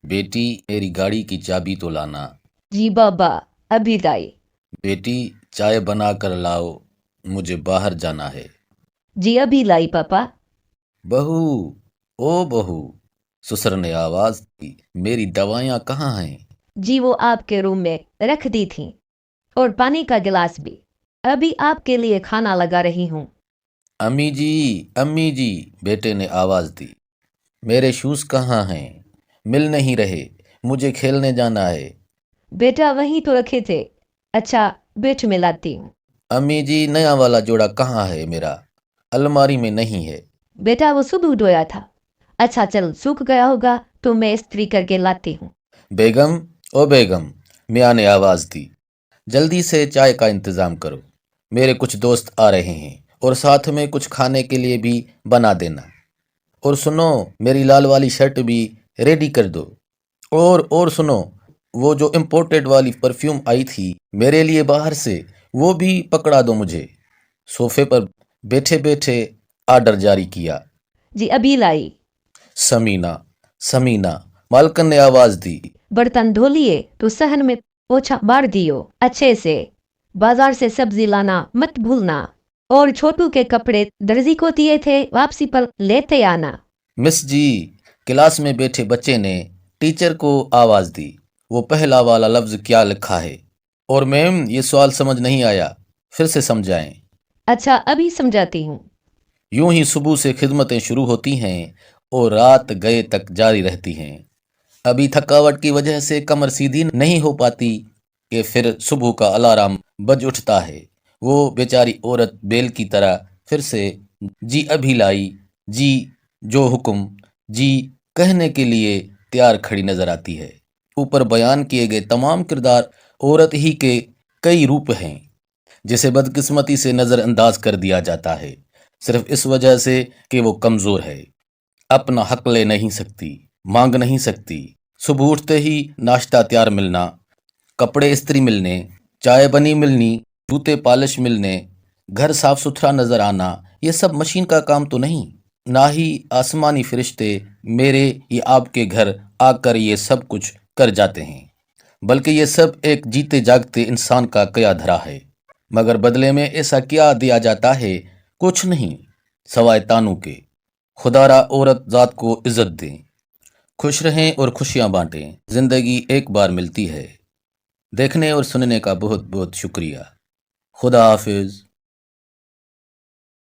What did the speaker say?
बेटी मेरी गाड़ी की चाबी तो लाना। जी बाबा, अभी लाई। बेटी चाय बना कर लाओ, मुझे बाहर जाना है। जी अभी लाई पापा। बहू, ओ बहू, ससुर ने आवाज दी, मेरी दवाइयाँ कहाँ हैं? जी वो आपके रूम में रख दी थी, और पानी का गिलास भी। अभी आपके लिए खाना लगा रही हूँ। अम्मी जी, बेटे ने आवाज दी। मेरे शूज कहाँ हैं? मिल नहीं रहे, मुझे खेलने जाना है। बेटा वहीं तो रखे थे। अच्छा, बैठ में लाती हूँ। अम्मी जी, नया वाला जोड़ा कहाँ है मेरा? अलमारी में नहीं है। बेटा वो सुबह धोया था। अच्छा चल, सूख गया होगा तो मैं इस्त्री करके लाती हूँ। बेगम, ओ बेगम, मियाँ ने आवाज दी, जल्दी से चाय का इंतजाम करो। मेरे कुछ दोस्त आ रहे हैं और साथ में कुछ खाने के लिए भी बना देना। और सुनो, मेरी लाल वाली शर्ट भी रेडी कर दो। और सुनो, वो जो इम्पोर्टेड वाली परफ्यूम आई थी मेरे लिए बाहर से, वो भी पकड़ा दो मुझे। सोफे पर बैठे बैठे आर्डर जारी किया। जी अभी लाई। समीना, समीना, मालकन ने आवाज दी। बर्तन धो लिए तो सहन में पोछा मार दियो अच्छे से। बाजार से सब्जी लाना मत भूलना। और छोटू के कपड़े दर्जी को दिए थे, वापसी पर लेते आना। मिस जी, क्लास में बैठे बच्चे ने टीचर को आवाज दी, वो पहला वाला लफ्ज क्या लिखा है? और मैम, ये सवाल समझ नहीं आया, फिर से समझाएं। अच्छा अभी समझाती हूँ। यूं ही सुबह से खिदमतें शुरू होती हैं और रात गए तक जारी रहती हैं। अभी थकावट की वजह से कमर सीधी नहीं हो पाती कि फिर सुबह का अलार्म बज उठता है। वो बेचारी औरत बेल की तरह फिर से जी अभी लाई, जी जो हुक्म, जी कहने के लिए तैयार खड़ी नजर आती है। ऊपर बयान किए गए तमाम किरदार औरत ही के कई रूप हैं, जिसे बदकिस्मती से नज़रअंदाज कर दिया जाता है, सिर्फ इस वजह से कि वो कमज़ोर है, अपना हक ले नहीं सकती, मांग नहीं सकती। सुबह उठते ही नाश्ता तैयार मिलना, कपड़े इस्त्री मिलने, चाय बनी मिलनी, जूते पॉलिश मिलने, घर साफ सुथरा नजर आना, ये सब मशीन का काम तो नहीं। ना ही आसमानी फरिश्ते मेरे या आपके घर आकर ये सब कुछ कर जाते हैं, बल्कि ये सब एक जीते जागते इंसान का कया धरा है। मगर बदले में ऐसा क्या दिया जाता है? कुछ नहीं, सवाए तानू के। खुदारा औरत जात को इज्जत दें, खुश रहें और खुशियां बांटें। जिंदगी एक बार मिलती है। देखने और सुनने का बहुत बहुत शुक्रिया। खुदा हाफिज।